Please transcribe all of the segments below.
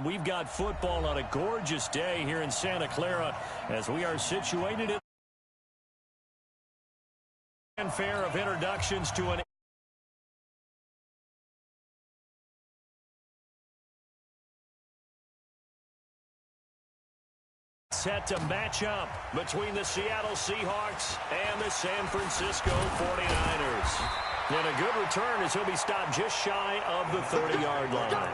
we've got football on a gorgeous day here in Santa Clara as we are situated in fanfare of introductions to an set to match up between the Seattle Seahawks and the San Francisco 49ers. And a good return as he'll be stopped just shy of the 30-yard line.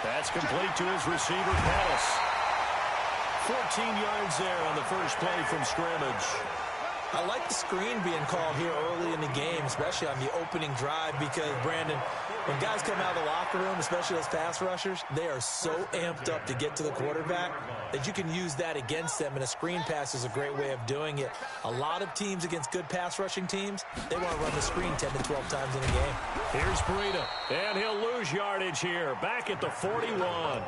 That's complete to his receiver, Pettis. 14 yards there on the first play from scrimmage. I like the screen being called here early in the game, especially on the opening drive, because, Brandon, when guys come out of the locker room, especially those pass rushers, they are so amped up to get to the quarterback that you can use that against them, and a screen pass is a great way of doing it. A lot of teams against good pass rushing teams, they want to run the screen 10 to 12 times in a game. Here's Breida, and he'll lose yardage here, back at the 41.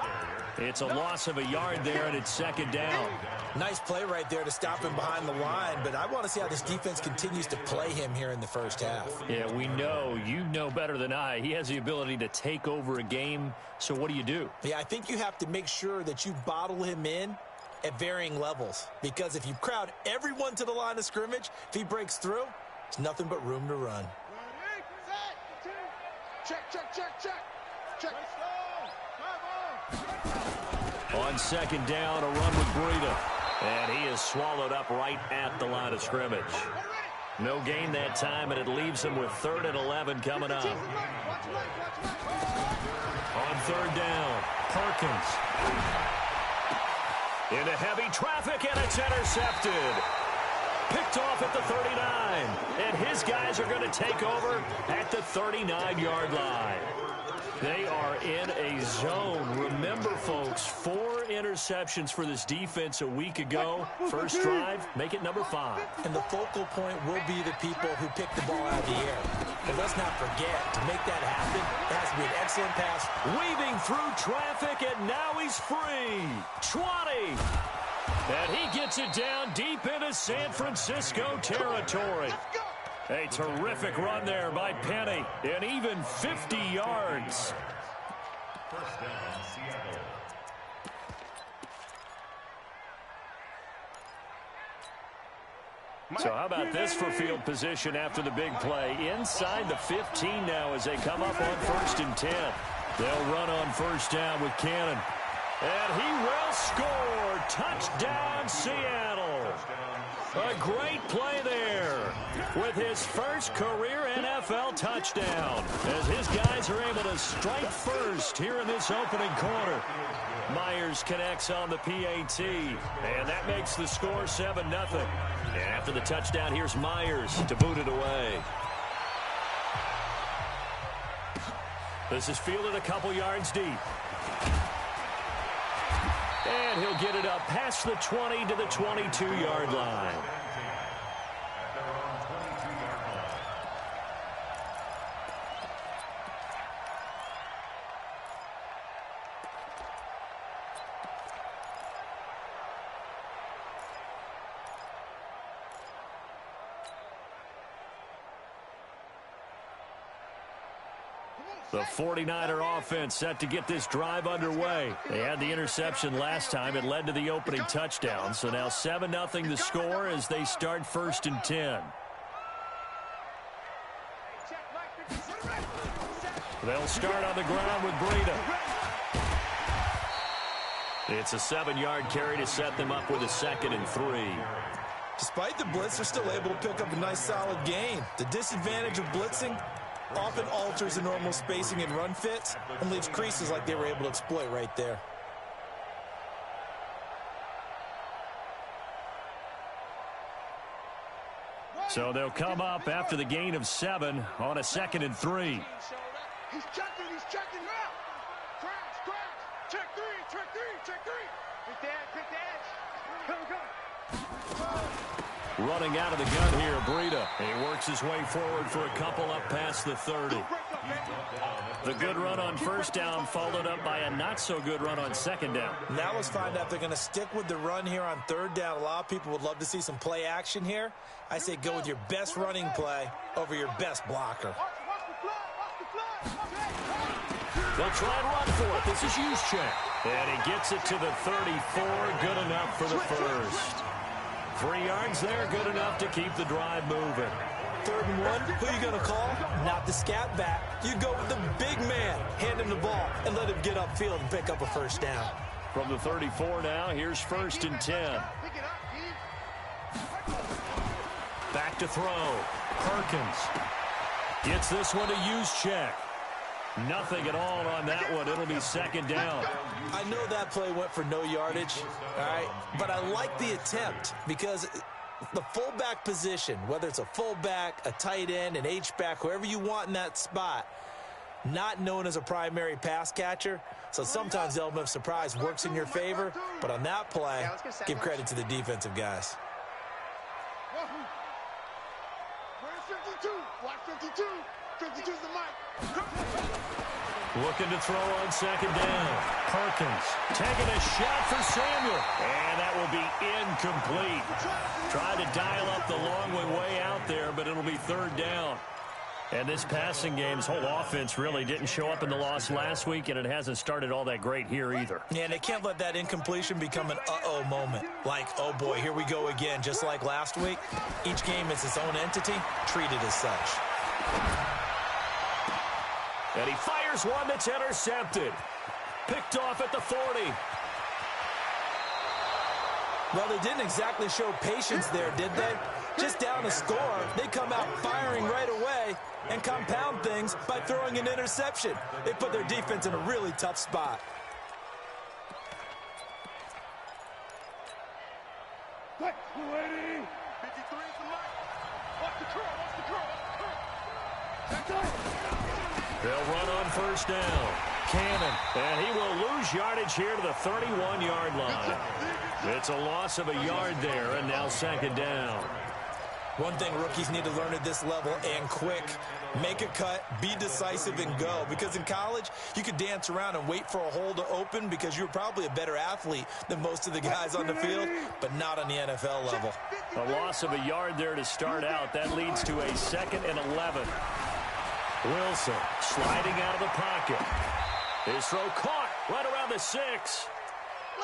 It's a loss of a yard there, and it's second down. Nice play right there to stop him behind the line, but I want to see how this defense continues to play him here in the first half. Yeah, we know. You know better than I. He has the ability to take over a game, so what do you do? Yeah, I think you have to make sure that you bottle him in at varying levels, because if you crowd everyone to the line of scrimmage, if he breaks through, it's nothing but room to run. Check. On second down, a run with Breida. And he is swallowed up right at the line of scrimmage. No gain that time, and it leaves him with 3rd and 11 coming up. On third down, Perkins. Into heavy traffic, and it's intercepted. Picked off at the 39. And his guys are going to take over at the 39-yard line. They are in a zone. Remember, folks, 4 interceptions for this defense a week ago. First drive, make it number 5. And the focal point will be the people who pick the ball out of the air. But let's not forget, to make that happen, it has to be an excellent pass. Weaving through traffic, and now he's free. 20. And he gets it down deep into San Francisco territory. A terrific run there by Penny, and even 50 yards. First down, Seattle. So how about this for field position after the big play? Inside the 15 now as they come up on 1st and 10. They'll run on first down with Cannon. And he will score. Touchdown, Seattle. A great play there with his first career NFL touchdown as his guys are able to strike first here in this opening quarter. Myers connects on the PAT, and that makes the score 7-0. And after the touchdown, here's Myers to boot it away. This is fielded a couple yards deep. And he'll get it up past the 20 to the 22-yard line. The 49er offense set to get this drive underway. They had the interception last time. It led to the opening touchdown. So now 7-0 the score as they start 1st and 10. They'll start on the ground with Breida. It's a 7-yard carry to set them up with a 2nd and 3. Despite the blitz, they're still able to pick up a nice solid gain. The disadvantage of blitzing often alters the normal spacing and run fits and leaves creases like they were able to exploit right there. So they'll come up after the gain of 7 on a 2nd and 3. He's checking now. Crash. Check three. Pick the edge. Go. Running out of the gun here, Breida. He works his way forward for a couple up past the 30. The good run on first down followed up by a not-so-good run on second down. Now let's find out if they're going to stick with the run here on third down. A lot of people would love to see some play action here. I say go with your best running play over your best blocker. They'll try and run for it. This is Juszczyk. And he gets it to the 34. Good enough for the first. 3 yards there, good enough to keep the drive moving. 3rd and 1, who are you going to call? Not the scat back. You go with the big man. Hand him the ball and let him get upfield and pick up a first down. From the 34 now, here's 1st and 10. Back to throw. Perkins gets this one to Juszczyk. Nothing at all on that one. It'll be 2nd down. I know that play went for no yardage, all right, but I like the attempt because the fullback position, whether it's a fullback, a tight end, an H-back, whoever you want in that spot, not known as a primary pass catcher, so sometimes the element of surprise works in your favor, but on that play, give credit to the defensive guys. Where's 52? Watch 52. 52's the mic. Looking to throw on 2nd down. Perkins taking a shot for Samuel. And that will be incomplete. Tried to dial up the long way out there, but it'll be 3rd down. And this passing game's whole offense really didn't show up in the loss last week, and it hasn't started all that great here either. Yeah, and they can't let that incompletion become an uh-oh moment. Like, oh boy, here we go again, just like last week. Each game is its own entity, treated as such. And he fires one that's intercepted. Picked off at the 40. Well, they didn't exactly show patience there, did they? Just down a score, they come out firing right away and compound things by throwing an interception. They put their defense in a really tough spot. Wait, 53 is the mic. Watch the curl, watch the curl, watch the curl. They'll run on 1st down. Cannon, and he will lose yardage here to the 31-yard line. It's a loss of a yard there, and now 2nd down. One thing rookies need to learn at this level, and quick, make a cut, be decisive, and go. Because in college, you could dance around and wait for a hole to open because you're probably a better athlete than most of the guys on the field, but not on the NFL level. A loss of a yard there to start out. That leads to a 2nd and 11. Wilson sliding out of the pocket. His throw caught right around the 6.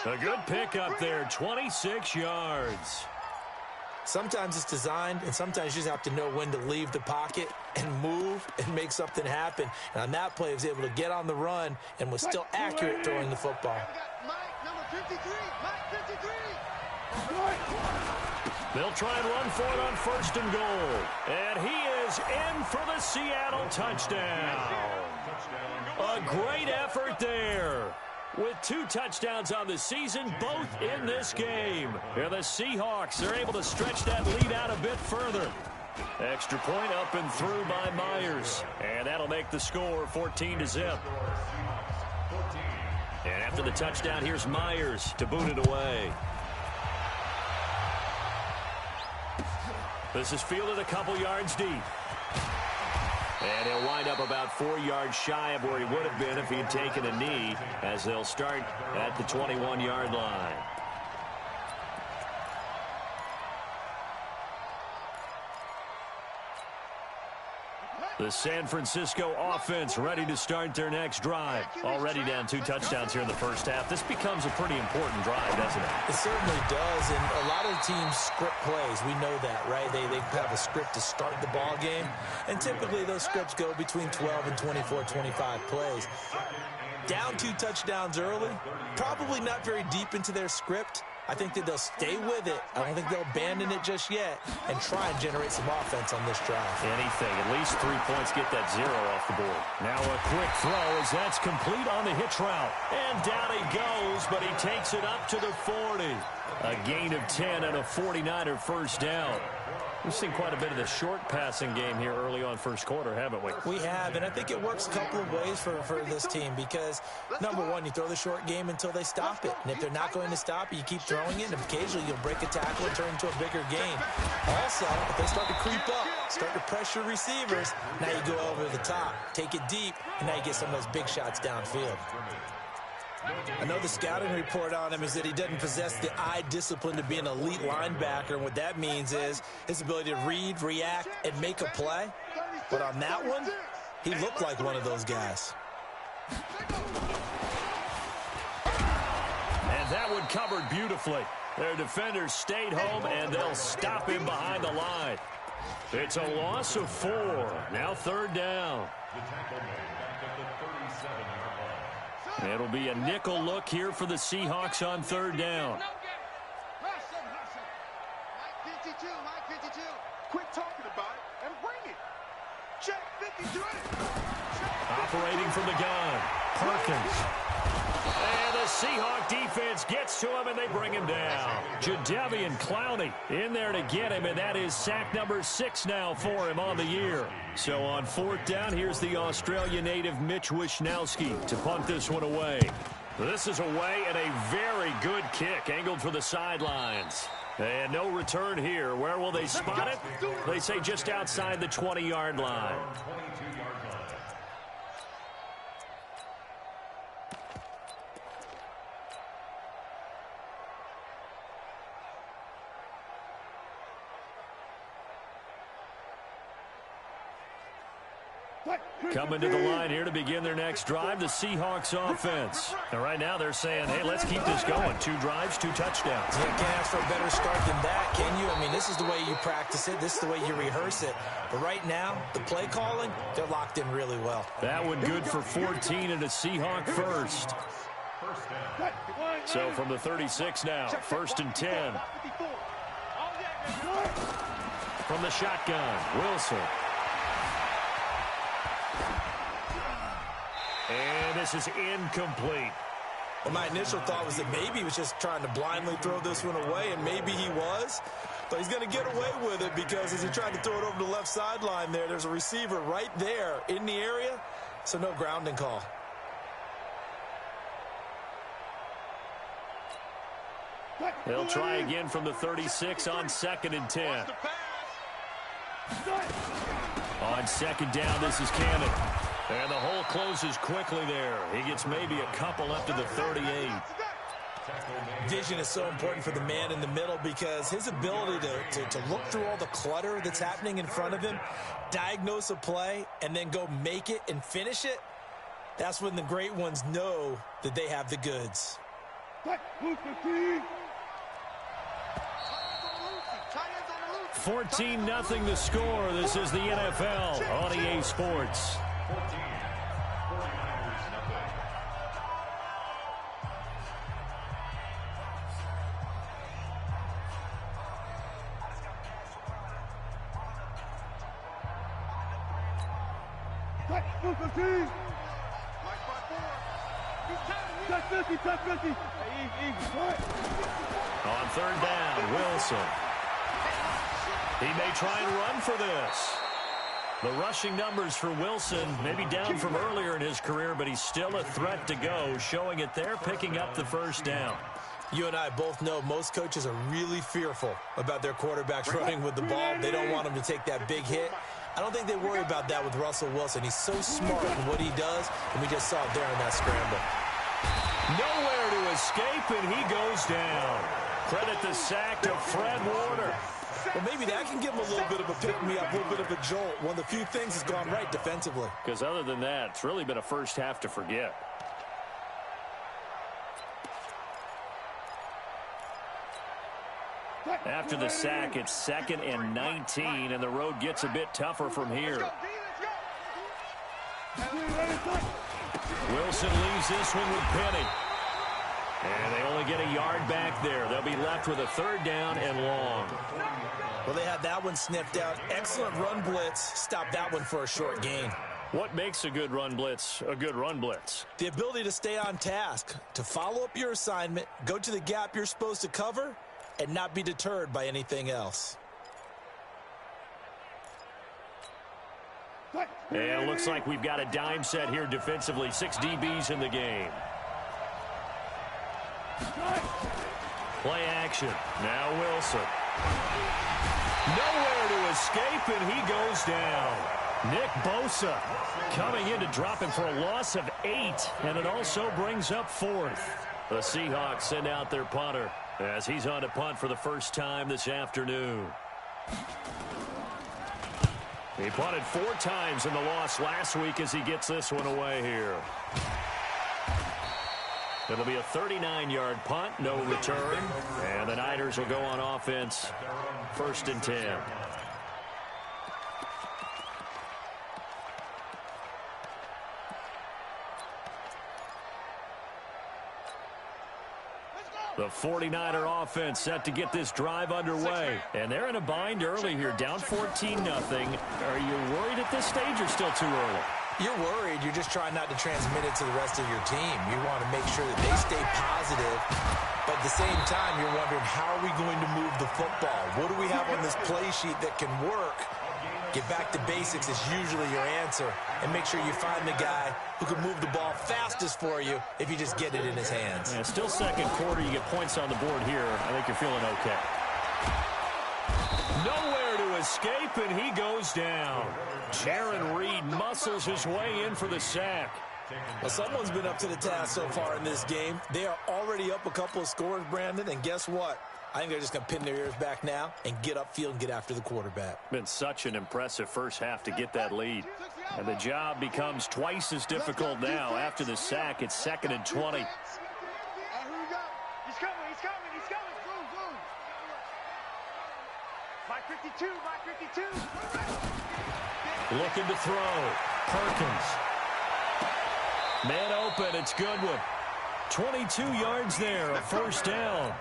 A good pickup there, 26 yards. Sometimes it's designed, and sometimes you just have to know when to leave the pocket and move and make something happen. And on that play, he was able to get on the run and was still accurate throwing the football. Mike, number 53. Mike, 53. They'll try and run for it on 1st and goal. And he is in for the Seattle touchdown. A great effort there. With 2 touchdowns on the season, both in this game. And the Seahawks are able to stretch that lead out a bit further. Extra point up and through by Myers. And that'll make the score 14-0. And after the touchdown, here's Myers to boot it away. This is fielded a couple yards deep. And he'll wind up about 4 yards shy of where he would have been if he had taken a knee, as they'll start at the 21-yard line. The San Francisco offense ready to start their next drive. Already down 2 touchdowns here in the first half. This becomes a pretty important drive, doesn't it? It certainly does, and a lot of teams script plays. We know that, right? They have a script to start the ball game, and typically those scripts go between 12 and 24, 25 plays. Down 2 touchdowns early, probably not very deep into their script. I think that they'll stay with it. I don't think they'll abandon it just yet and try and generate some offense on this drive. Anything. At least 3 points, get that 0 off the board. Now a quick throw as that's complete on the hitch route. And down he goes, but he takes it up to the 40. A gain of 10 and a 49er first down. We've seen quite a bit of the short passing game here early on first quarter, haven't we? We have, and I think it works a couple of ways for this team because, number one, you throw the short game until they stop it. And if they're not going to stop it, you keep throwing it, and occasionally you'll break a tackle and turn into a bigger game. Also, if they start to creep up, start to pressure receivers, now you go over the top, take it deep, and now you get some of those big shots downfield. I know the scouting report on him is that he doesn't possess the eye discipline to be an elite linebacker, and what that means is his ability to read, react, and make a play. But on that one, he looked like one of those guys. And that one covered beautifully. Their defenders stayed home, and they'll stop him behind the line. It's a loss of 4. Now third down. It'll be a nickel look here for the Seahawks on third down. Mike 52, Mike 52. Quit talking about it and bring it. Check 53. Operating from the gun, Perkins. And the Seahawk defense gets to him, and they bring him down. Jadeveon Clowney in there to get him, and that is sack number 6 now for him on the year. So on fourth down, here's the Australia native Mitch Wishnowsky to punt this one away. This is away, and a very good kick angled for the sidelines. And no return here. Where will they spot it? They say just outside the 20-yard line. Coming to the line here to begin their next drive, the Seahawks offense. And right now they're saying, hey, let's keep this going. 2 drives, 2 touchdowns. You can't ask for a better start than that, can you? I mean, this is the way you practice it. This is the way you rehearse it. But right now, the play calling, they're locked in really well. That one good for 14 and a Seahawk first. So from the 36 now, 1st and 10. From the shotgun, Wilson. And this is incomplete. Well, my initial thought was that maybe he was just trying to blindly throw this one away, and maybe he was. But he's going to get away with it because as he tried to throw it over the left sideline there's a receiver right there in the area, so no grounding call. They'll try again from the 36 on 2nd and 10. On 2nd down, this is Cannon. And the hole closes quickly there. He gets maybe a couple up to the 38. Vision is so important for the man in the middle because his ability to look through all the clutter that's happening in front of him, diagnose a play, and then go make it and finish it, that's when the great ones know that they have the goods. 14-0 the score. This is the NFL on EA Sports. On third down, Wilson. He may try and run for this. The rushing numbers for Wilson may be down from earlier in his career, but he's still a threat to go, showing it there, picking up the first down. You and I both know most coaches are really fearful about their quarterbacks running with the ball. They don't want him to take that big hit. I don't think they worry about that with Russell Wilson. He's so smart in what he does, and we just saw it there in that scramble. Nowhere to escape, and he goes down. Credit the sack to Fred Warner. Well, maybe that can give him a little bit of a pick-me-up, a little bit of a jolt. One of the few things has gone right defensively. Because other than that, it's really been a first half to forget. After the sack, it's 2nd and 19, and the road gets a bit tougher from here. Wilson leaves this one with Penny. And they only get a yard back there. They'll be left with a third down and long. Well, they had that one sniffed out. Excellent run blitz. Stop that one for a short gain. What makes a good run blitz a good run blitz? The ability to stay on task, to follow up your assignment, go to the gap you're supposed to cover, and not be deterred by anything else. And it looks like we've got a dime set here defensively. 6 DBs in the game. Play action. Now Wilson. Nowhere to escape, and he goes down. Nick Bosa coming in to drop him for a loss of 8, and it also brings up 4th. The Seahawks send out their punter as he's on to punt for the first time this afternoon. He punted 4 times in the loss last week as he gets this one away here. It'll be a 39-yard punt, no return, and the Niners will go on offense, 1st and 10. The 49er offense set to get this drive underway. And they're in a bind early here, down 14-0. Are you worried at this stage or still too early? You're worried. You're just trying not to transmit it to the rest of your team. You want to make sure that they stay positive. But at the same time, you're wondering, how are we going to move the football? What do we have on this play sheet that can work? Get back to basics is usually your answer. And make sure you find the guy who can move the ball fastest for you if you just get it in his hands. Yeah, still second quarter. You get points on the board here. I think you're feeling okay. Nowhere to escape, and he goes down. Jaron Reed muscles his way in for the sack. Well, someone's been up to the task so far in this game. They are already up a couple of scores, Brandon, and guess what? I think they're just going to pin their ears back now and get upfield and get after the quarterback. Been such an impressive first half to get that lead. And the job becomes twice as difficult now. After the sack, it's 2nd and 20. He's coming. Mike 52. Looking to throw. Perkins. Man open. It's Goodwin. 22 yards there. A 1st down.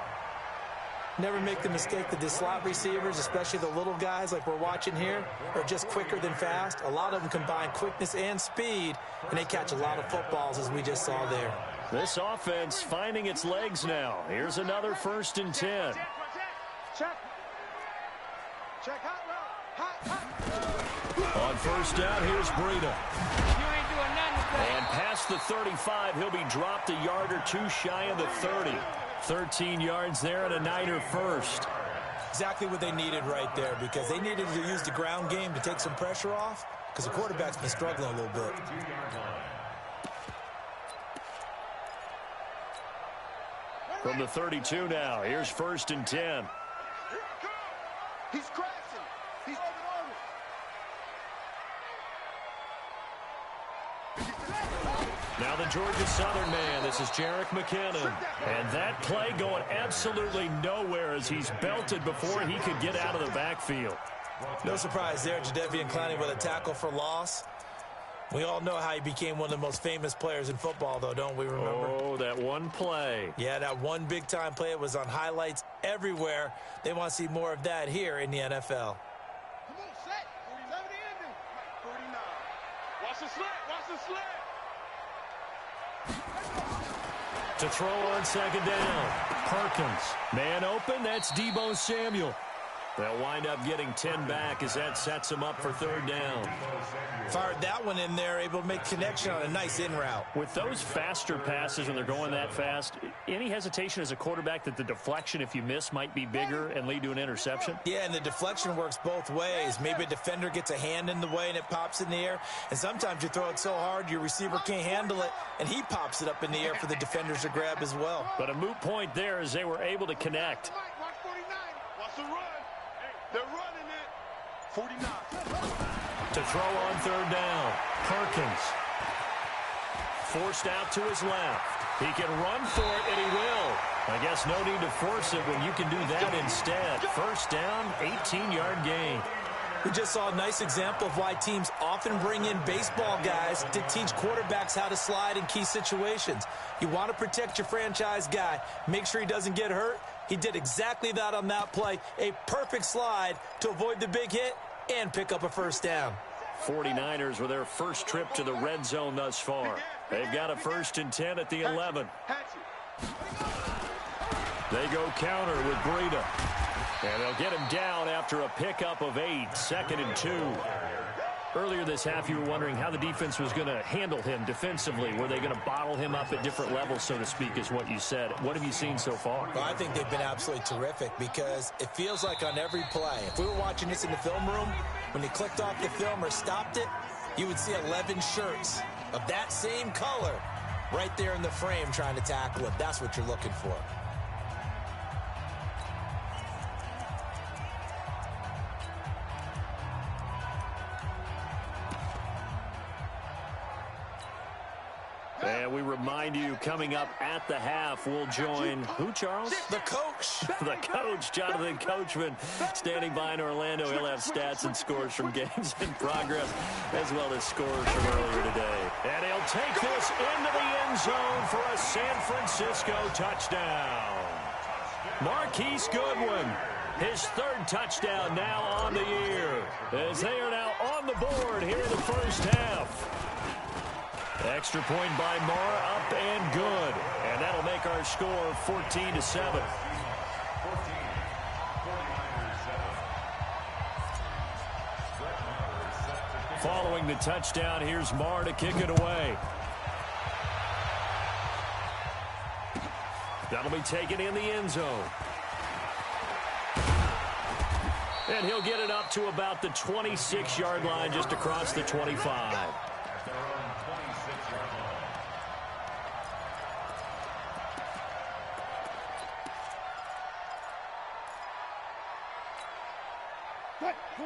Never make the mistake that the slot receivers, especially the little guys like we're watching here, are just quicker than fast. A lot of them combine quickness and speed, and they catch a lot of footballs, as we just saw there. This offense finding its legs now. Here's another 1st and 10. Check hot. On 1st down, here's Breida. And past the 35, he'll be dropped a yard or 2 shy of the 30. 13 yards there and a Niner 1st. Exactly what they needed right there, because they needed to use the ground game to take some pressure off, because the quarterback's been struggling a little bit. From the 32 now, here's 1st and 10. He's crashing. He's Now the Georgia Southern man. This is Jerick McKinnon. And that play going absolutely nowhere as he's belted before he could get out of the backfield. No surprise there, Jadeveon Clowney with a tackle for loss. We all know how he became one of the most famous players in football, though, don't we remember? Oh, that one play. Yeah, that one big-time play. It was on highlights everywhere. They want to see more of that here in the NFL. Come on, set. 47 ending. 49. Watch the slant. To throw on 2nd down. Perkins. Man open. That's Deebo Samuel. They'll wind up getting 10 back as that sets them up for 3rd down. Fired that one in there, able to make connection on a nice in route. With those faster passes when they're going that fast, any hesitation as a quarterback that the deflection, if you miss, might be bigger and lead to an interception? Yeah, and the deflection works both ways. Maybe a defender gets a hand in the way and it pops in the air. And sometimes you throw it so hard your receiver can't handle it, and he pops it up in the air for the defenders to grab as well. But a moot point there as they were able to connect. Watch 49. Watch the run. They're running it. 49. To throw on 3rd down. Perkins. Forced out to his left. He can run for it, and he will. I guess no need to force it when you can do that instead. 1st down, 18-yard gain. We just saw a nice example of why teams often bring in baseball guys to teach quarterbacks how to slide in key situations. You want to protect your franchise guy. Make sure he doesn't get hurt. He did exactly that on that play. A perfect slide to avoid the big hit and pick up a 1st down. 49ers with their first trip to the red zone thus far. They've got a 1st and 10 at the 11. They go counter with Breida. And they'll get him down after a pickup of 8. 2nd and 2. Earlier this half, you were wondering how the defense was going to handle him defensively. Were they going to bottle him up at different levels, so to speak, is what you said. What have you seen so far? Well, I think they've been absolutely terrific because it feels like on every play, if we were watching this in the film room, when he clicked off the film or stopped it, you would see 11 shirts of that same color right there in the frame trying to tackle it. That's what you're looking for. And we remind you, coming up at the half, we'll join who, Charles? The coach. The coach, Jonathan Coachman, standing by in Orlando. He'll have stats and scores from games in progress, as well as scores from earlier today. And he'll take this into the end zone for a San Francisco touchdown. Marquise Goodwin, his third touchdown now on the year, as they are now on the board here in the first half. Extra point by Moore, up and good. And that'll make our score 14-7. Following the touchdown, here's Moore to kick it away. That'll be taken in the end zone. And he'll get it up to about the 26-yard line, just across the 25.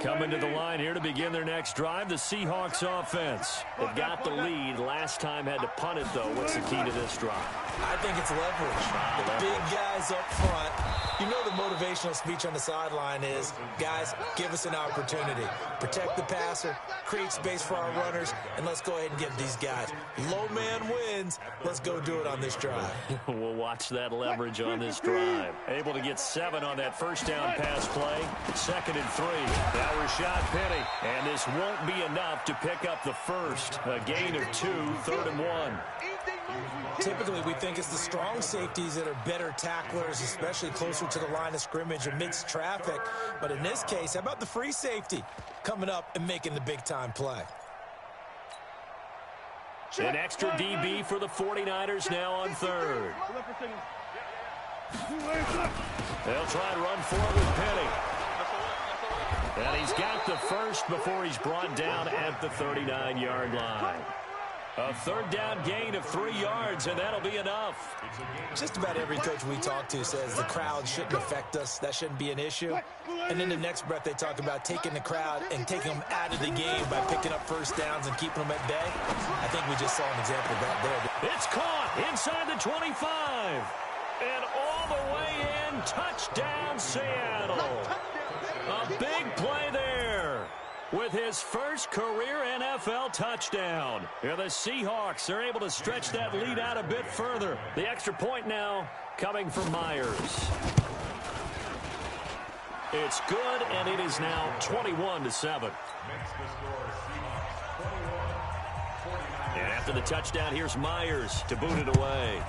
Coming to the line here to begin their next drive, the Seahawks offense. They've got the lead. Last time had to punt it, though. What's the key to this drive? I think it's leverage. The big guys up front. You know the motivational speech on the sideline is, guys, give us an opportunity. Protect the passer, create space for our runners, and let's go ahead and give these guys. Low man wins. Let's go do it on this drive. We'll watch that leverage on this drive. Able to get 7 on that first down pass play. 2nd and 3. Now Rashad Penny. And this won't be enough to pick up the first. A gain of 2, 3rd and 1. Typically, we think it's the strong safeties that are better tacklers, especially closer to the line of scrimmage amidst traffic. But in this case, how about the free safety coming up and making the big-time play? An extra DB for the 49ers now on 3rd. They'll try and run for it with Penny. And he's got the first before he's brought down at the 39-yard line. A 3rd down gain of 3 yards, and that'll be enough. Just about every coach we talk to says the crowd shouldn't affect us. That shouldn't be an issue. And then the next breath they talk about taking the crowd and taking them out of the game by picking up first downs and keeping them at bay. I think we just saw an example of that there. It's caught inside the 25. And all the way in, touchdown Seattle. A big play there with his first career NFL touchdown. And the Seahawks are able to stretch that lead out a bit further. The extra point now coming from Myers. It's good, and it is now 21-7. And after the touchdown, here's Myers to boot it away.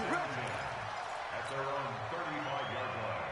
At their own 35-yard line.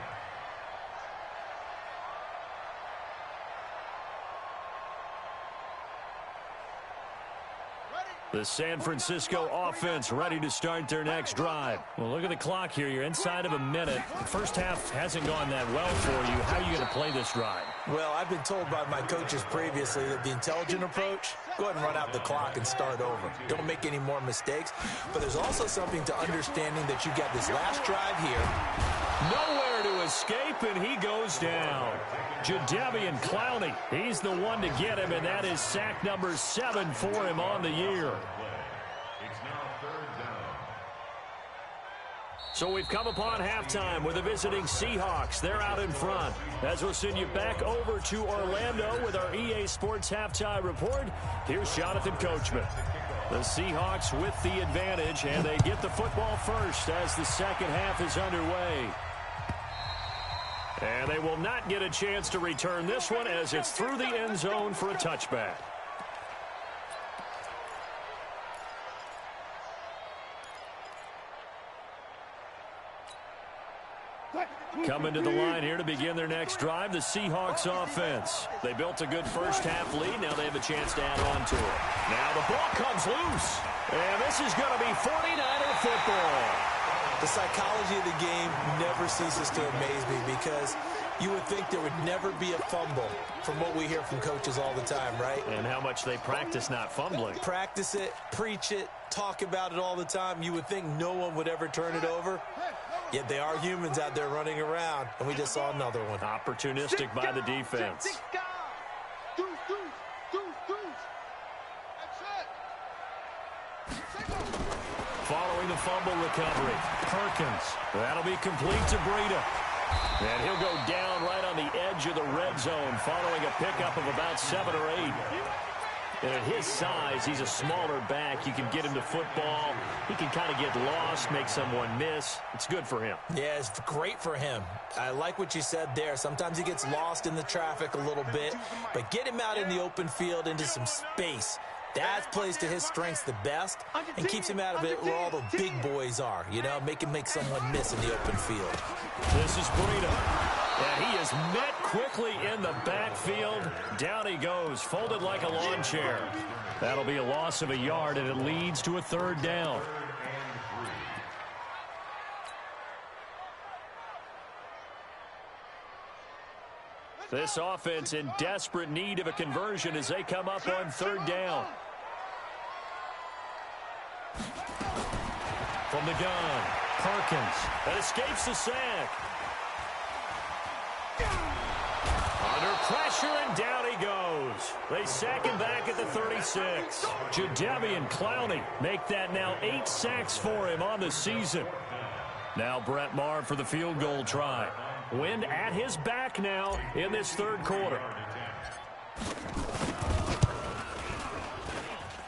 The San Francisco offense ready to start their next drive. Well, look at the clock here. You're inside of a minute. The first half hasn't gone that well for you. How are you going to play this drive? Well, I've been told by my coaches previously that the intelligent approach, go ahead and run out the clock and start over. Don't make any more mistakes. But there's also something to understanding that you got this last drive here. Nowhere to escape, and he goes down. Jadeveon Clowney, he's the one to get him, and that is sack number 7 for him on the year. It's now 3rd down. So we've come upon halftime with the visiting Seahawks. They're out in front. As we'll send you back over to Orlando with our EA Sports Halftime Report, here's Jonathan Coachman. The Seahawks with the advantage, and they get the football first as the second half is underway. And they will not get a chance to return this one as it's through the end zone for a touchback. Coming to the line here to begin their next drive, the Seahawks offense. They built a good first-half lead. Now they have a chance to add on to it. Now the ball comes loose. And this is going to be 49er football. The psychology of the game never ceases to amaze me because you would think there would never be a fumble from what we hear from coaches all the time, right? And how much they practice not fumbling. Practice it, preach it, talk about it all the time. You would think no one would ever turn it over. Yet they are humans out there running around, and we just saw another one. Opportunistic by the defense. Following the fumble recovery, Perkins. That'll be complete to Breida. And he'll go down right on the edge of the red zone following a pickup of about 7 or 8. And at his size, he's a smaller back. You can get him to football. He can kind of get lost, make someone miss. It's good for him. Yeah, it's great for him. I like what you said there. Sometimes he gets lost in the traffic a little bit. But get him out in the open field into some space. That plays to his strengths the best and keeps him out of it where all the big boys are, you know, make someone miss in the open field. This is Breida. And he is met quickly in the backfield. Down he goes, folded like a lawn chair. That'll be a loss of a yard, and it leads to a 3rd down. This offense in desperate need of a conversion as they come up on 3rd down. From the gun, Perkins. That escapes the sack. Under pressure, and down he goes. They sack him back at the 36. Jadeveon Clowney make that now 8 sacks for him on the season. Now Brett Maher for the field goal try. Wind at his back now in this 3rd quarter.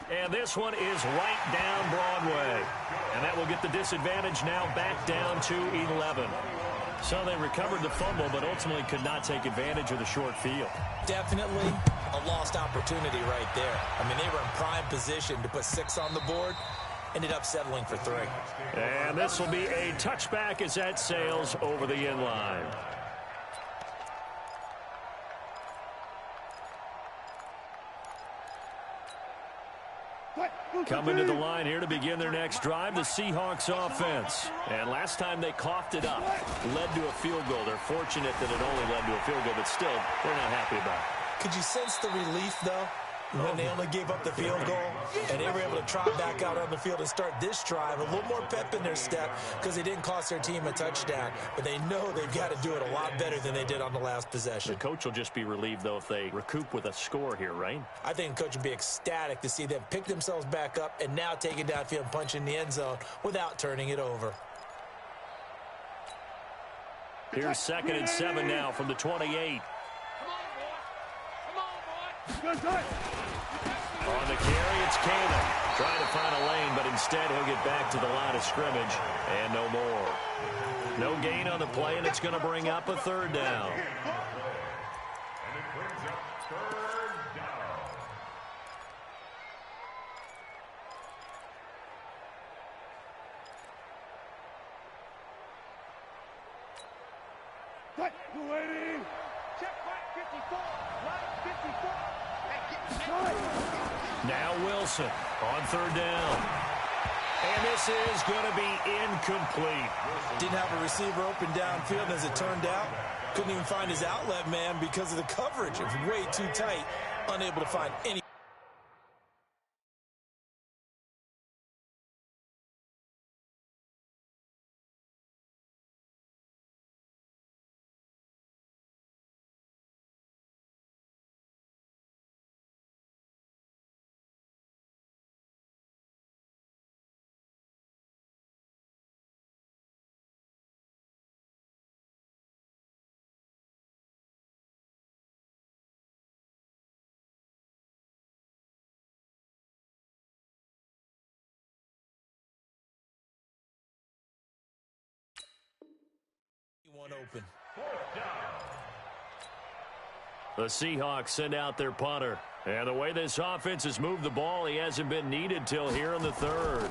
And this one is right down Broadway. And that will get the disadvantage now back down to 11. So they recovered the fumble, but ultimately could not take advantage of the short field. Definitely a lost opportunity right there. I mean, they were in prime position to put 6 on the board. Ended up settling for 3. And this will be a touchback as that sails over the end line. Coming to the line here to begin their next drive, the Seahawks offense. And last time they coughed it up, led to a field goal. They're fortunate that it only led to a field goal, but still, they're not happy about it. Could you sense the relief, though, when they only gave up the field goal and they were able to trot back out on the field and start this drive? A little more pep in their step because they didn't cost their team a touchdown, but they know they've got to do it a lot better than they did on the last possession. The coach will just be relieved, though, if they recoup with a score here, right? I think the coach would be ecstatic to see them pick themselves back up and now take it downfield and punch in the end zone without turning it over. Here's 2nd and 7 now from the 28. On the carry, it's Cannon. Trying to find a lane, but instead he'll get back to the line of scrimmage. And no more. No gain on the play, and it's going to bring up a 3rd down. Now Wilson on 3rd down. And this is going to be incomplete. Didn't have a receiver open downfield, and as it turned out, couldn't even find his outlet man because of the coverage. It was way too tight, unable to find any. One open. The Seahawks send out their punter. And the way this offense has moved the ball, he hasn't been needed till here in the 3rd.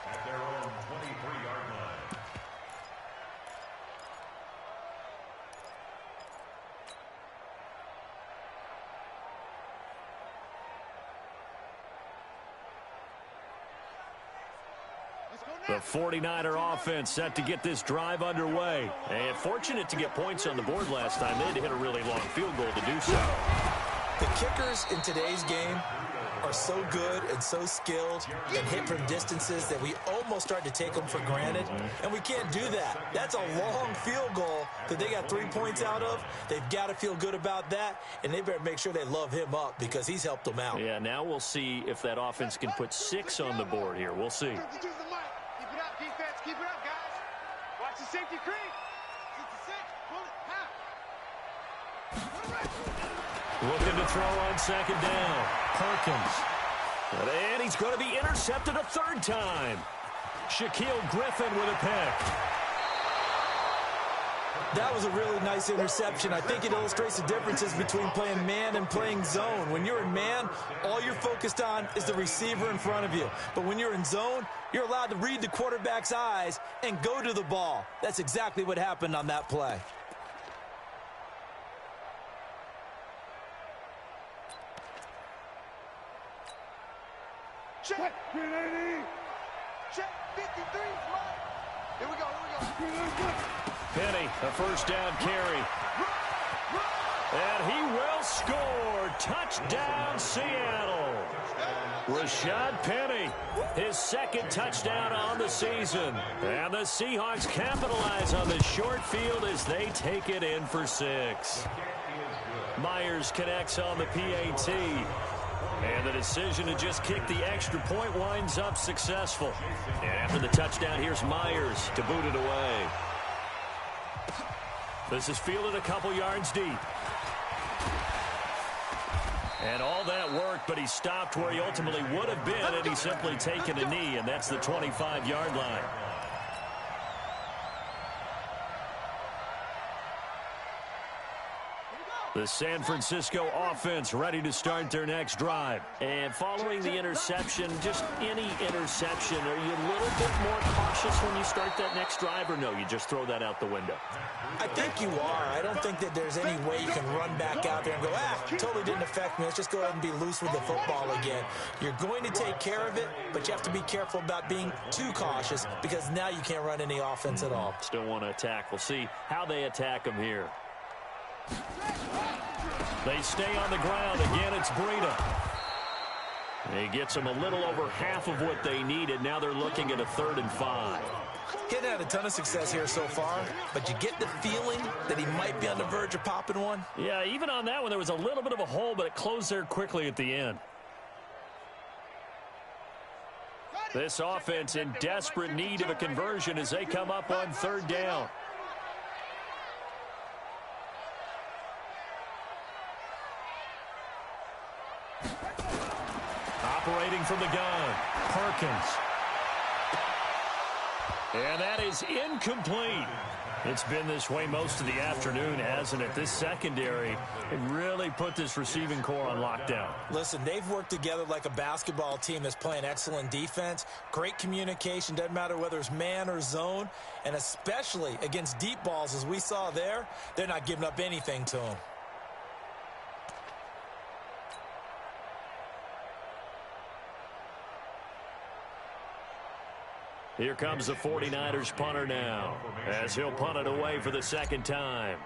At their own 23-yard line. The 49er offense set to get this drive underway. And fortunate to get points on the board last time. They had to hit a really long field goal to do so. The kickers in today's game are so good and so skilled and hit from distances that we almost start to take them for granted, and we can't do that. That's a long field goal that they got 3 points out of. They've got to feel good about that, and they better make sure they love him up because he's helped them out. Yeah, now we'll see if that offense can put 6 on the board here. We'll see. Keep it up, defense. Keep it up, guys. Watch the safety creep. 66. Pull it. Half. Looking to throw on second down. Perkins. And he's going to be intercepted a third time. Shaquille Griffin with a pick. That was a really nice interception. I think it illustrates the differences between playing man and playing zone. When you're in man, all you're focused on is the receiver in front of you. But when you're in zone, you're allowed to read the quarterback's eyes and go to the ball. That's exactly what happened on that play. Check. 380. Check. 53. Here we go. Penny, a first down carry. And he will score. Touchdown, Seattle. Rashad Penny, his second touchdown on the season. And the Seahawks capitalize on the short field as they take it in for 6. Myers connects on the PAT. And the decision to just kick the extra point winds up successful. And after the touchdown, here's Myers to boot it away. This is fielded a couple yards deep. And all that worked, but he stopped where he ultimately would have been had he simply taken a knee, and that's the 25-yard line. The San Francisco offense ready to start their next drive. And following the interception, just any interception, are you a little bit more cautious when you start that next drive, or no, you just throw that out the window? I think you are. I don't think that there's any way you can run back out there and go, totally didn't affect me. Let's just go ahead and be loose with the football again. You're going to take care of it, but you have to be careful about being too cautious because now you can't run any offense at all. Still want to attack. We'll see how they attack him here. They stay on the ground. Again, it's Breida. He gets them a little over half of what they needed. Now they're looking at a 3rd and 5. He hadn't had a ton of success here so far, but you get the feeling that he might be on the verge of popping one. Yeah, even on that one, there was a little bit of a hole, but it closed there quickly at the end. This offense in desperate need of a conversion as they come up on 3rd down. Operating from the gun, Perkins. And that is incomplete. It's been this way most of the afternoon, hasn't it? This secondary really put this receiving core on lockdown. Listen, they've worked together like a basketball team that's playing excellent defense. Great communication, doesn't matter whether it's man or zone. And especially against deep balls, as we saw there, they're not giving up anything to them. Here comes the 49ers punter now, as he'll punt it away for the second time.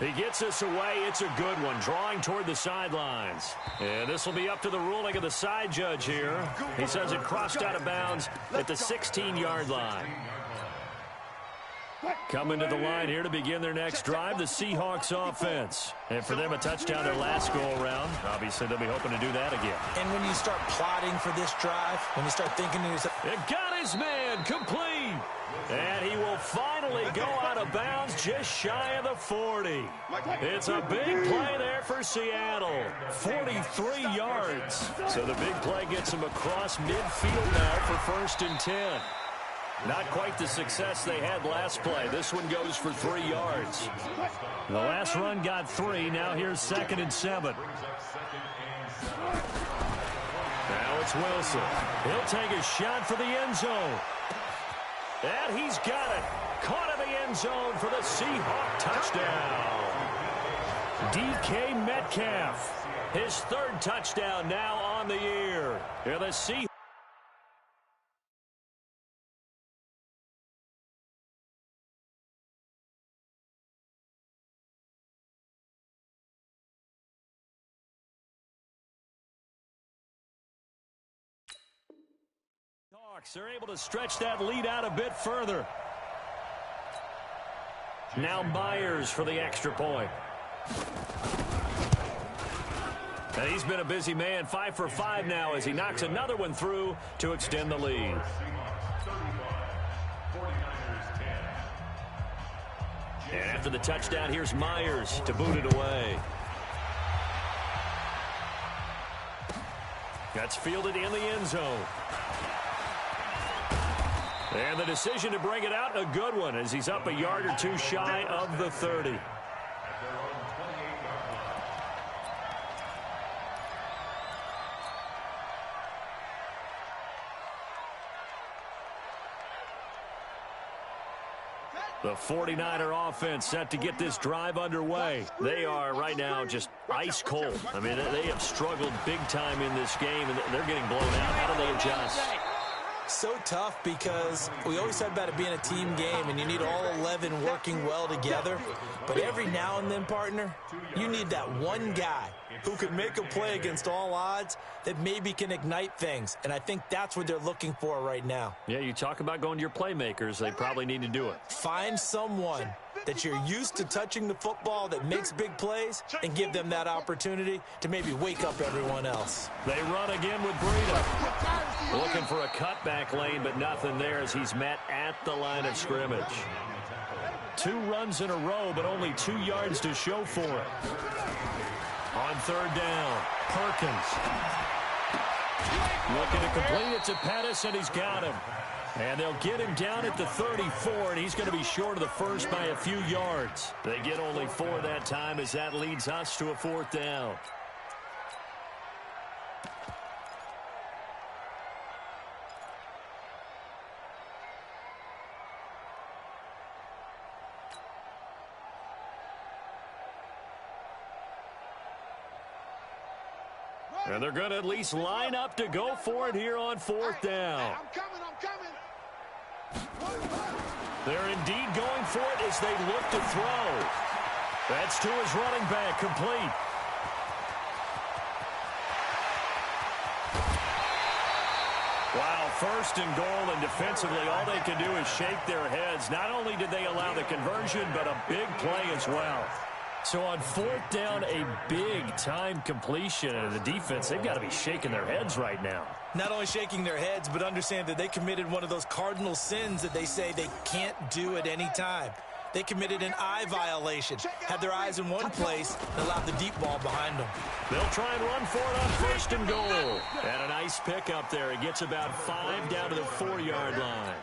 He gets this away. It's a good one, drawing toward the sidelines. And this will be up to the ruling of the side judge here. He says it crossed out of bounds at the 16-yard line. Coming to the line here to begin their next drive, the Seahawks offense. And for them, a touchdown their last go-around. Obviously, they'll be hoping to do that again. And when you start plotting for this drive, when you start thinking to yourself, it got his man complete. And he will finally go out of bounds just shy of the 40. It's a big play there for Seattle. 43 yards. So the big play gets him across midfield now for 1st and 10. Not quite the success they had last play. This one goes for 3 yards. The last run got 3. Now here's 2nd and 7. it's Wilson. He'll take a shot for the end zone. And he's got it. Caught in the end zone for the Seahawk touchdown. DK Metcalf, his third touchdown now on the year. Here the Seahawks. Are able to stretch that lead out a bit further. Now Myers for the extra point. And he's been a busy man, 5 for 5 now as he knocks another one through to extend the lead. And after the touchdown, here's Myers to boot it away. That's fielded in the end zone. And the decision to bring it out, a good one, as he's up a yard or two shy of the 30. The 49er offense set to get this drive underway. They are right now just ice cold. I mean, they have struggled big time in this game, and they're getting blown out. How do they adjust? So tough because we always talk about it being a team game and you need all 11 working well together. But every now and then, partner, you need that one guy who can make a play against all odds that maybe can ignite things. And I think that's what they're looking for right now. Yeah, you talk about going to your playmakers. They probably need to do it. Find someone that you're used to touching the football that makes big plays and give them that opportunity to maybe wake up everyone else. They run again with Breida. Looking for a cutback lane, but nothing there as he's met at the line of scrimmage. 2 runs in a row, but only 2 yards to show for it. On third down, Perkins. Looking to complete it to Pettis, and he's got him. And they'll get him down at the 34, and he's going to be short of the first by a few yards. They get only 4 that time as that leads us to a 4th down. And they're going to at least line up to go for it here on 4th down. I'm coming. They're indeed going for it as they look to throw. That's to his running back, complete. Wow, 1st and goal, and defensively all they can do is shake their heads. Not only did they allow the conversion, but a big play as well. So on 4th down, a big-time completion, and the defense, they've got to be shaking their heads right now. Not only shaking their heads, but understand that they committed one of those cardinal sins that they say they can't do at any time. They committed an eye violation, had their eyes in one place, and allowed the deep ball behind them. They'll try and run for it on 1st and goal. And a nice pickup there. He gets about 5 down to the 4-yard line.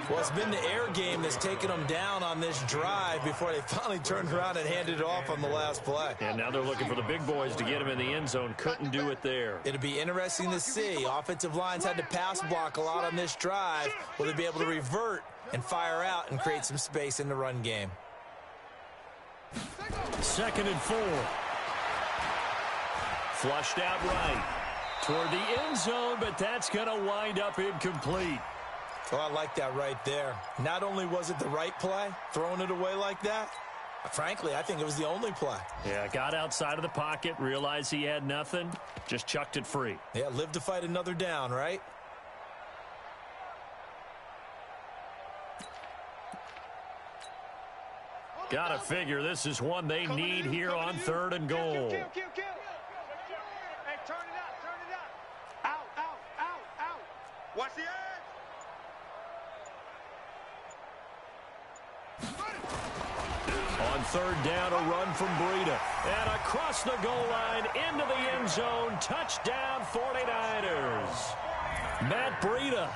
Well, it's been the air game that's taken them down on this drive before they finally turned around and handed it off on the last play. And now they're looking for the big boys to get him in the end zone. Couldn't do it there. It'll be interesting to see. Offensive lines had to pass block a lot on this drive. Will they be able to revert and fire out and create some space in the run game? 2nd and 4. Flushed out right toward the end zone, but that's going to wind up incomplete. Oh, I like that right there. Not only was it the right play, throwing it away like that, frankly, I think it was the only play. Yeah, got outside of the pocket, realized he had nothing, just chucked it free. Yeah, live to fight another down, right? Gotta figure this is one they need here on 3rd and goal. Hey, turn it up. Out. Watch the edge. On 3rd down, a run from Breida. And across the goal line, into the end zone. Touchdown, 49ers. Matt Breida,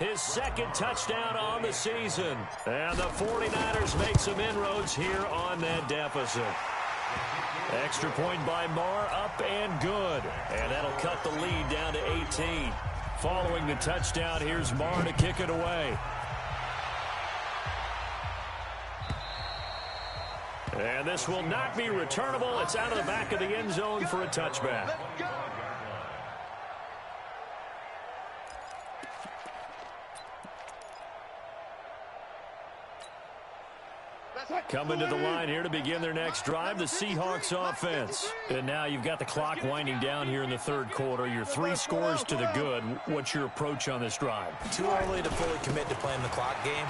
his 2nd touchdown on the season. And the 49ers make some inroads here on that deficit. Extra point by Marr, up and good. And that'll cut the lead down to 18. Following the touchdown, here's Marr to kick it away. And this will not be returnable. It's out of the back of the end zone for a touchback. Coming to the line here to begin their next drive, the Seahawks offense. And now you've got the clock winding down here in the third quarter. Your 3 scores to the good. What's your approach on this drive? Too early to fully commit to playing the clock game.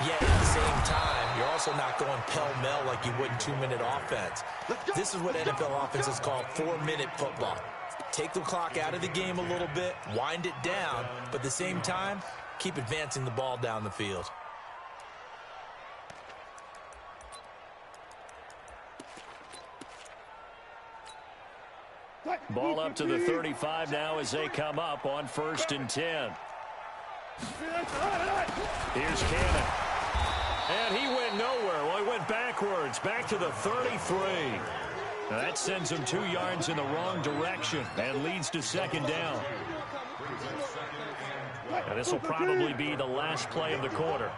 Yet at the same time, you're also not going pell-mell like you would in 2-minute offense. This is what NFL offenses call 4-minute football. Take the clock out of the game a little bit, wind it down, but at the same time, keep advancing the ball down the field. Ball up to the 35 now as they come up on 1st and 10. Here's Cannon. And he went nowhere. Well, he went backwards, back to the 33. Now that sends him 2 yards in the wrong direction and leads to 2nd down. And this will probably be the last play of the quarter.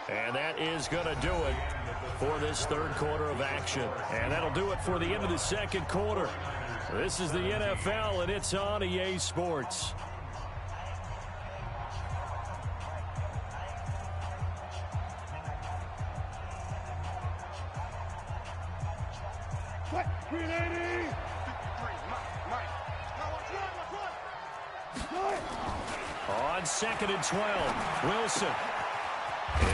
And that is going to do it for this third quarter of action. And that'll do it for the end of the second quarter. This is the NFL, and it's on EA Sports. On 2nd and 12, Wilson.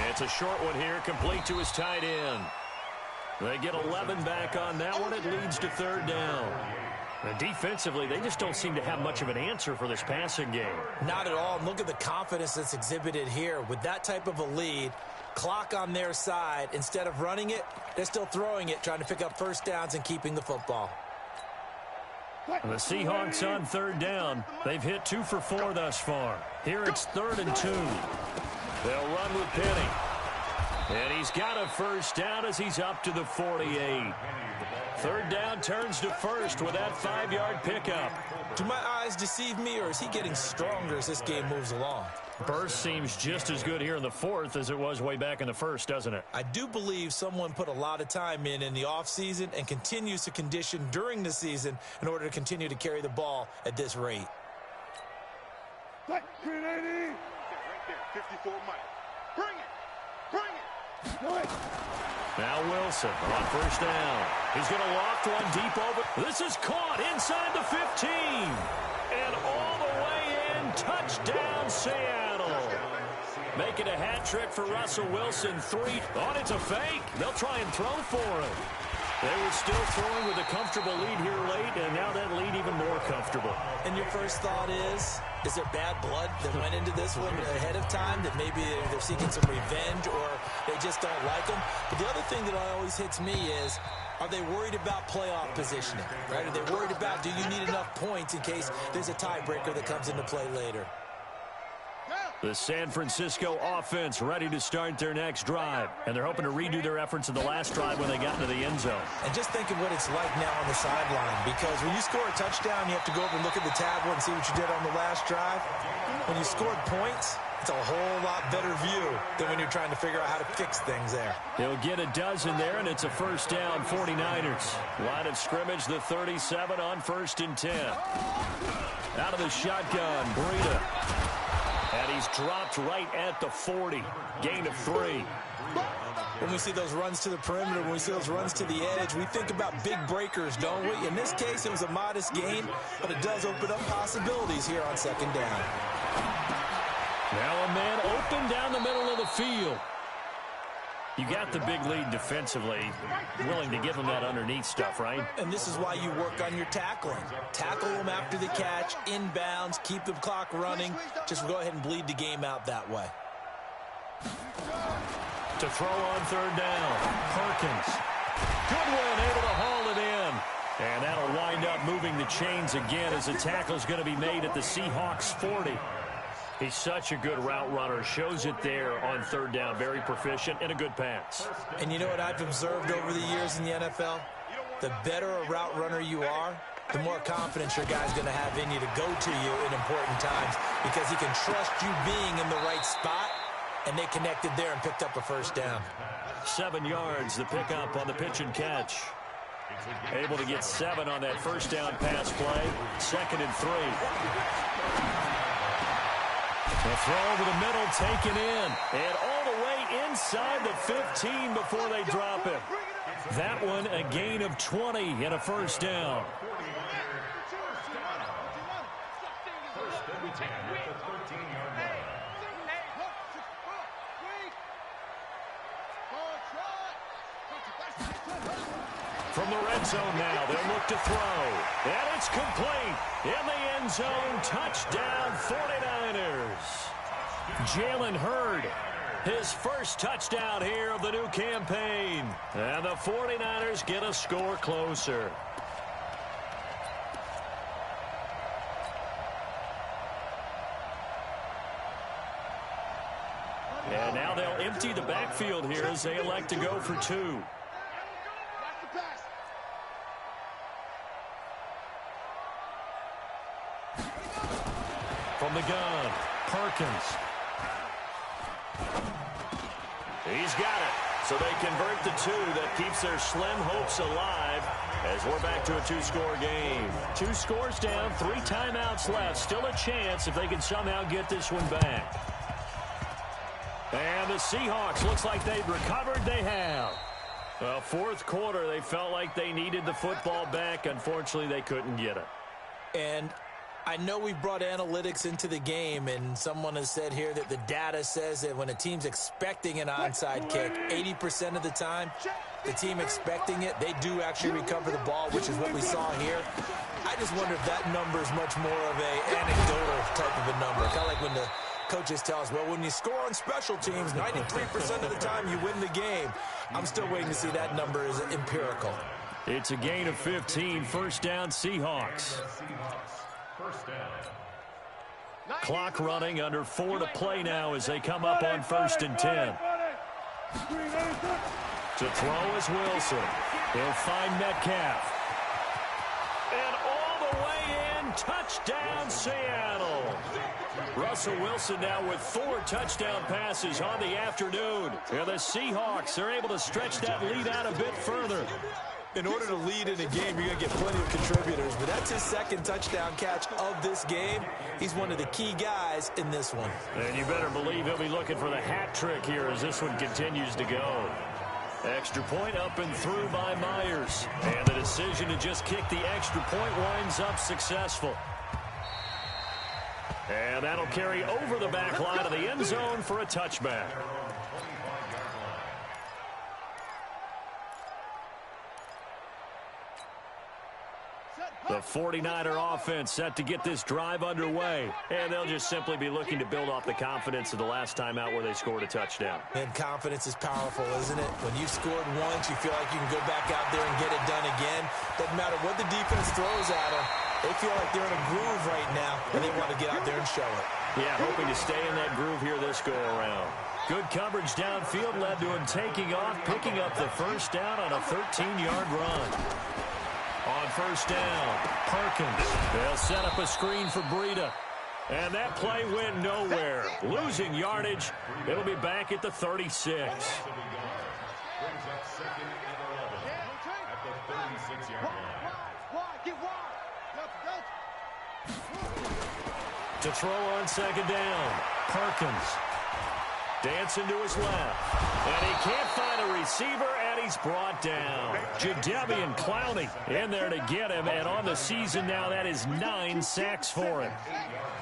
It's a short one here, complete to his tight end. They get 11 back on that one. It leads to 3rd down. And defensively, they just don't seem to have much of an answer for this passing game. Not at all. And look at the confidence that's exhibited here. With that type of a lead, clock on their side, instead of running it, they're still throwing it, trying to pick up 1st downs and keeping the football. The Seahawks on 3rd down. They've hit 2 for 4 thus far. Here it's 3rd and 2. They'll run with Penny. And he's got a 1st down as he's up to the 48. 3rd down turns to 1st with that 5-yard pickup. Do my eyes deceive me, or is he getting stronger as this game moves along? Burst seems just as good here in the 4th as it was way back in the 1st, doesn't it? I do believe someone put a lot of time in the offseason and continues to condition during the season in order to continue to carry the ball at this rate. 54 Mike. Bring it. Bring it. Now Wilson on 1st down. He's going to loft one deep over. This is caught inside the 15. And all the way in. Touchdown, Seattle. Making a hat trick for Russell Wilson. 3. Oh, it's a fake. They'll try and throw for him. They were still throwing with a comfortable lead here late, and now that lead even more comfortable. And your first thought is there bad blood that went into this one ahead of time, that maybe they're seeking some revenge or they just don't like them? But the other thing that always hits me is, are they worried about playoff positioning? Right? Are they worried about, do you need enough points in case there's a tiebreaker that comes into play later? The San Francisco offense ready to start their next drive. And they're hoping to redo their efforts in the last drive when they got into the end zone. And just think of what it's like now on the sideline. Because when you score a touchdown, you have to go over and look at the tablet and see what you did on the last drive. When you scored points, it's a whole lot better view than when you're trying to figure out how to fix things there. They'll get a dozen there, and it's a 1st down, 49ers. Line of scrimmage, the 37 on 1st and 10. Out of the shotgun, Breida. And he's dropped right at the 40. Gain of 3. When we see those runs to the perimeter, when we see those runs to the edge, we think about big breakers, don't we? In this case, it was a modest gain, but it does open up possibilities here on 2nd down. Now a man open down the middle of the field. You got the big lead defensively, willing to give them that underneath stuff, right? And this is why you work on your tackling. Tackle them after the catch, inbounds, keep the clock running. Just go ahead and bleed the game out that way. To throw on 3rd down, Perkins. Goodwin able to haul it in. And that'll wind up moving the chains again as the tackle is going to be made at the Seahawks 40. He's such a good route runner. Shows it there on third down. Very proficient and a good pass. And you know what I've observed over the years in the NFL? The better a route runner you are, the more confidence your guy's going to have in you to go to you in important times because he can trust you being in the right spot, and they connected there and picked up a first down. 7 yards, the pickup on the pitch and catch. Able to get 7 on that first down pass play. 2nd and 3. The throw over the middle taken in. And all the way inside the 15 before they drop it. That one a gain of 20 and a first down. From the red zone now, they'll look to throw. And it's complete. In the end zone, touchdown 49ers. Jalen Hurd, his first touchdown here of the new campaign. And the 49ers get a score closer. And now they'll empty the backfield here as they elect to go for 2. From the gun, Perkins. He's got it. So they convert the 2. That keeps their slim hopes alive as we're back to a 2-score game. 2 scores down, 3 timeouts left. Still a chance if they can somehow get this one back. And the Seahawks, looks like they've recovered. They have. Fourth quarter, they felt like they needed the football back. Unfortunately, they couldn't get it. And I know we've brought analytics into the game, and someone has said here that the data says that when a team's expecting an onside kick, 80% of the time, the team expecting it, they do actually recover the ball, which is what we saw here. I just wonder if that number is much more of a anecdotal type of a number. Kind of like when the coaches tell us, well, when you score on special teams, 93% of the time you win the game. I'm still waiting to see that number is empirical. It's a gain of 15, first down Seahawks. First down. Clock running, under 4 to play now as they come up on 1st and 10. To throw is Wilson. He'll find Metcalf. And all the way in, touchdown Seattle. Russell Wilson now with 4 touchdown passes on the afternoon. And the Seahawks are able to stretch that lead out a bit further. In order to lead in a game, you're going to get plenty of contributors, but that's his 2nd touchdown catch of this game. He's one of the key guys in this one. And you better believe he'll be looking for the hat trick here as this one continues to go. Extra point up and through by Myers. And the decision to just kick the extra point winds up successful. And that'll carry over the back line of the end zone for a touchback. The 49er offense set to get this drive underway. And they'll just simply be looking to build off the confidence of the last time out where they scored a touchdown. And confidence is powerful, isn't it? When you've scored once, you feel like you can go back out there and get it done again. Doesn't matter what the defense throws at them. They feel like they're in a groove right now, and they want to get out there and show it. Yeah, hoping to stay in that groove here this go-around. Good coverage downfield led to him taking off, picking up the first down on a 13-yard run. On first down, Perkins. They'll set up a screen for Breida. And that play went nowhere. Losing yardage. It'll be back at the 36. Brings up 2nd and 11 at the 36-yard line. To throw on 2nd down, Perkins. Dancing to his left. And he can't find a receiver, and he's brought down. Jadeveon Clowney in there to get him, and on the season now, that is 9 sacks for him.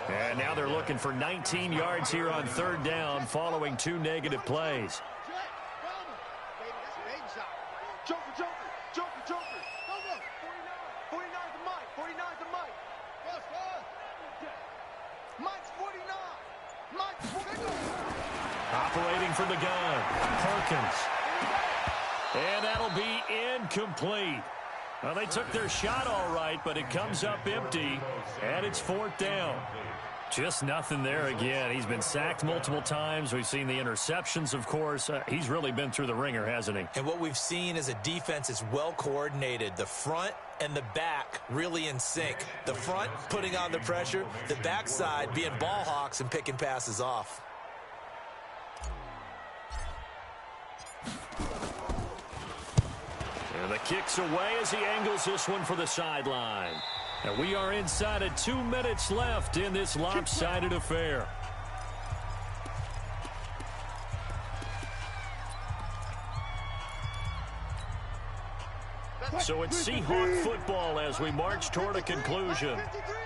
And now they're looking for 19 yards here on 3rd down following 2 negative plays. Operating from the gun, Perkins. And that'll be incomplete. Well, they took their shot all right, but it comes up empty, and it's 4th down. Just nothing there again. He's been sacked multiple times. We've seen the interceptions, of course. He's really been through the ringer, hasn't he? And what we've seen is a defense is well coordinated. The front and the back really in sync. The front putting on the pressure, the backside being ball hawks and picking passes off. And the kick's away as he angles this one for the sideline. And we are inside of 2 minutes left in this lopsided affair. So it's Seahawk football as we march toward a conclusion.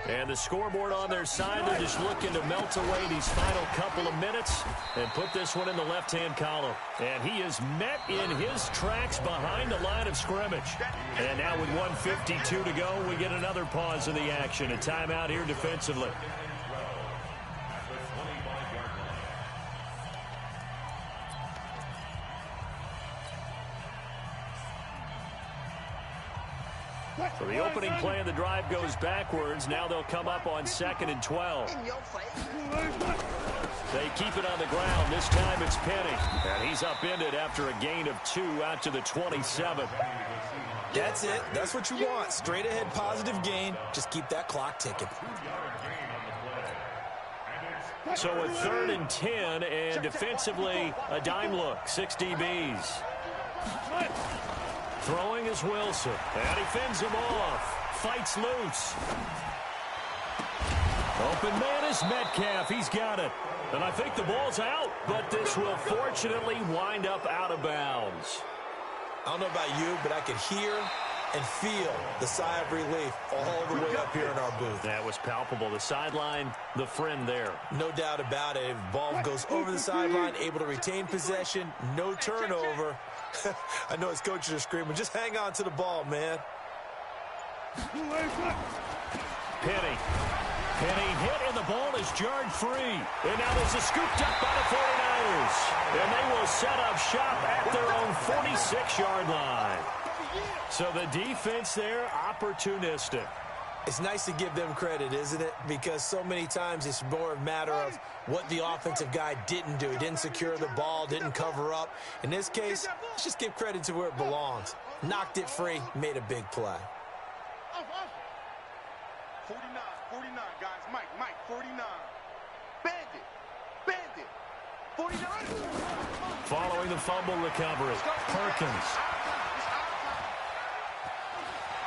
And the scoreboard on their side, they're just looking to melt away these final couple of minutes and put this one in the left-hand column. And he is met in his tracks behind the line of scrimmage. And now with 1:52 to go, we get another pause in the action. A timeout here defensively. So the opening play of the drive goes backwards. Now they'll come up on 2nd and 12. They keep it on the ground. This time it's Penny. And he's upended after a gain of 2 out to the 27. That's it. That's what you want. Straight ahead positive gain. Just keep that clock ticking. So a 3rd and 10, and defensively a dime look. 6 DBs. Throwing is Wilson, and he fends him off. Fights loose. Open man is Metcalf. He's got it. And I think the ball's out, but this will fortunately wind up out of bounds. I don't know about you, but I could hear and feel the sigh of relief all the way up here in our booth. That was palpable. The sideline, the friend there. No doubt about it. If the ball goes over the sideline, able to retain possession, no turnover. I know his coaches are screaming, just hang on to the ball, man. Penny hit, and the ball is jarred free. And now there's a scooped up by the 49ers. And they will set up shop at their own 46-yard line. So the defense there, opportunistic. It's nice to give them credit, isn't it? Because so many times it's more a matter of what the offensive guy didn't do. He didn't secure the ball, didn't cover up. In this case, let's just give credit to where it belongs. Knocked it free, made a big play. 49, guys. Mike, 49. Bandit. 49. Following the fumble recovery, Perkins.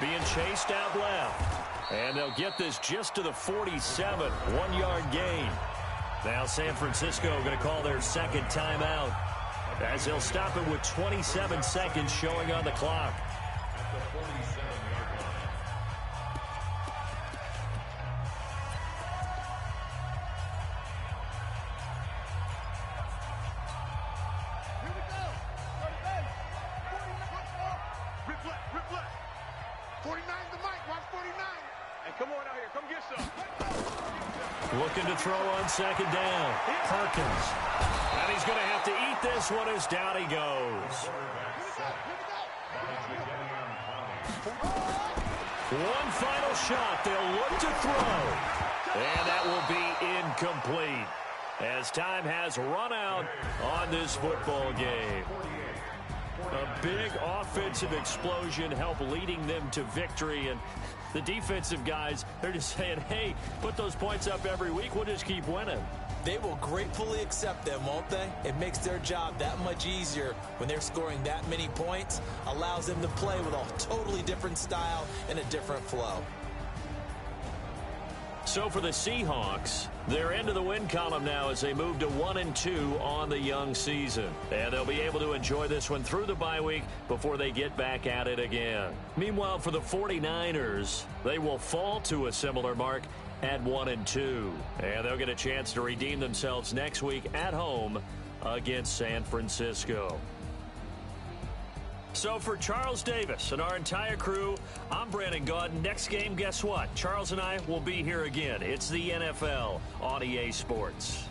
Being chased out left. And they'll get this just to the 47, 1-yard gain. Now San Francisco going to call their second timeout as they'll stop it with 27 seconds showing on the clock. Looking to throw on 2nd down. Perkins. And he's going to have to eat this one as down he goes. One final shot. They'll look to throw. And that will be incomplete as time has run out on this football game. A big offensive explosion helped leading them to victory, and the defensive guys, they're just saying, hey, put those points up every week, we'll just keep winning. They will gratefully accept them, won't they? It makes their job that much easier when they're scoring that many points, allows them to play with a totally different style and a different flow. So for the Seahawks, they're into the win column now as they move to 1-2 on the young season. And they'll be able to enjoy this one through the bye week before they get back at it again. Meanwhile, for the 49ers, they will fall to a similar mark at 1-2. And they'll get a chance to redeem themselves next week at home against San Francisco. So for Charles Davis and our entire crew, I'm Brandon Gaudin. Next game, guess what? Charles and I will be here again. It's the NFL on EA Sports.